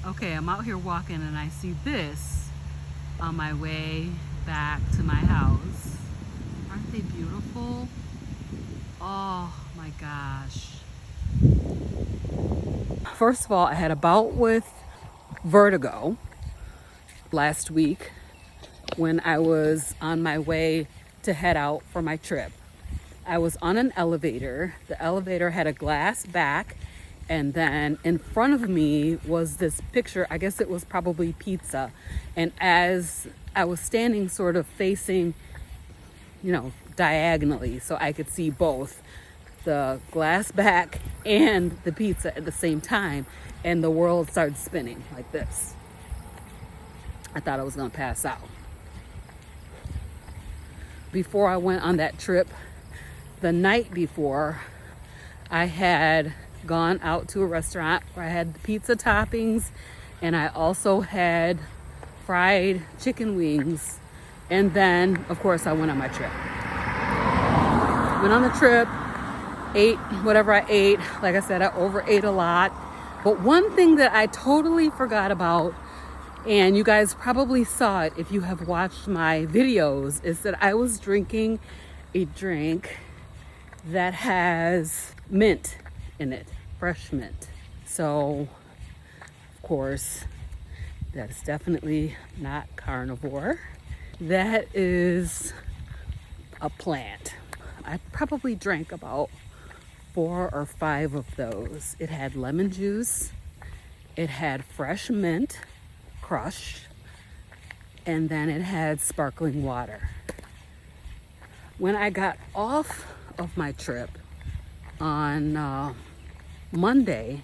Okay, I'm out here walking and I see this on my way back to my house. Aren't they beautiful? Oh my gosh. First of all, I had a bout with vertigo last week when I was on my way to head out for my trip. I was on an elevator. The elevator had a glass back, and then in front of me was this picture. I guess it was probably pizza. And as I was standing sort of facing, diagonally, so I could see both the glass back and the pizza at the same time, and the world started spinning like this. I thought I was gonna pass out. Before I went on that trip, the night before, I had gone out to a restaurant where I had the pizza toppings, and I also had fried chicken wings. And then, of course, I went on my trip. Went on the trip, ate whatever I ate. Like I said, I overate a lot. But one thing that I totally forgot about, and you guys probably saw it if you have watched my videos, is that I was drinking a drink that has mint in it, fresh mint. So, of course, that is definitely not carnivore. That is a plant. I probably drank about 4 or 5 of those. It had lemon juice, it had fresh mint crushed, and then it had sparkling water. When I got off of my trip on Monday,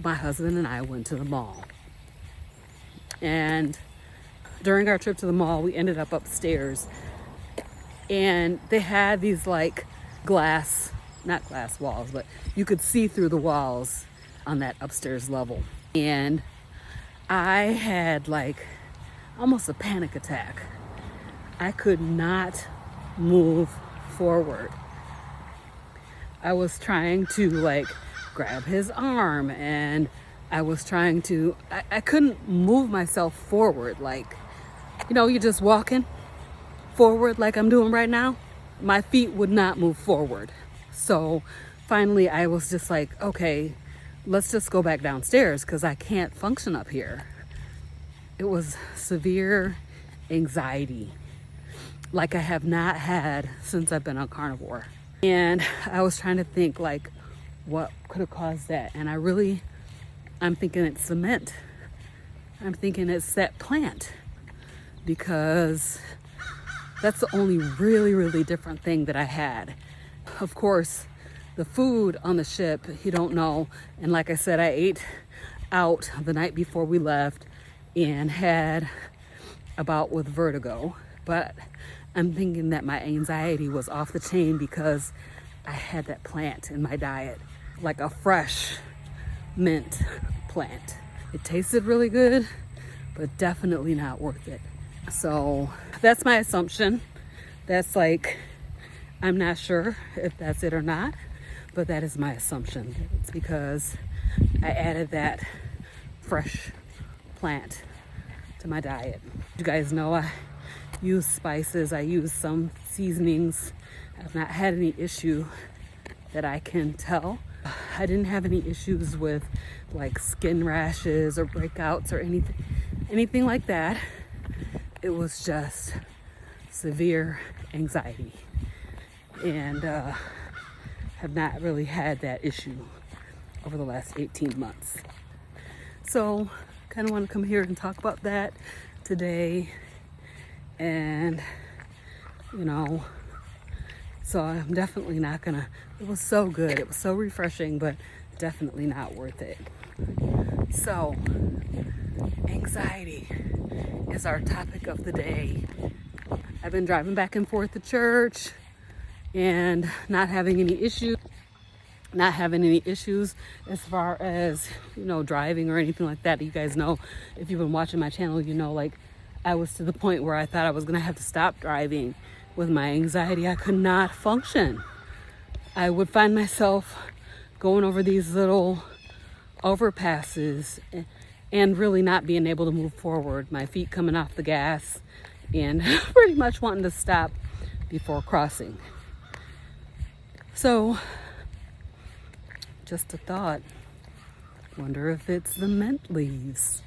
my husband and I went to the mall. And during our trip to the mall, we ended up upstairs, and they had these like not glass walls, but you could see through the walls on that upstairs level. And I had like almost a panic attack. I could not move forward. I was trying to like grab his arm, and I was trying to, I couldn't move myself forward. Like, you're just walking forward like I'm doing right now. My feet would not move forward. So finally I was just like, okay, let's just go back downstairs because I can't function up here. It was severe anxiety like I have not had since I've been on carnivore. And I was trying to think like what could have caused that. And I'm thinking it's cement. I'm thinking it's that plant, because that's the only really, really different thing that I had. Of course, the food on the ship, you don't know. And like I said, I ate out the night before we left and had a bout with vertigo. But I'm thinking that my anxiety was off the chain because I had that plant in my diet, like a fresh mint plant. It tasted really good, but definitely not worth it. So that's my assumption. That's like, I'm not sure if that's it or not, but that is my assumption. It's because I added that fresh plant to my diet. You guys know I use spices, I use some seasonings. I've not had any issue that I can tell. I didn't have any issues with like skin rashes or breakouts or anything like that. It was just severe anxiety, and have not really had that issue over the last 18 months. So kind of want to come here and talk about that today. And so I'm definitely not gonna, it was so good, it was so refreshing, but definitely not worth it. So anxiety is our topic of the day. I've been driving back and forth to church and not having any issues as far as driving or anything like that. You guys know, if you've been watching my channel, like I was to the point where I thought I was gonna have to stop driving with my anxiety. I could not function. I would find myself going over these little overpasses and really not being able to move forward. My feet coming off the gas and pretty much wanting to stop before crossing. So, just a thought. Wonder if it's the mint leaves.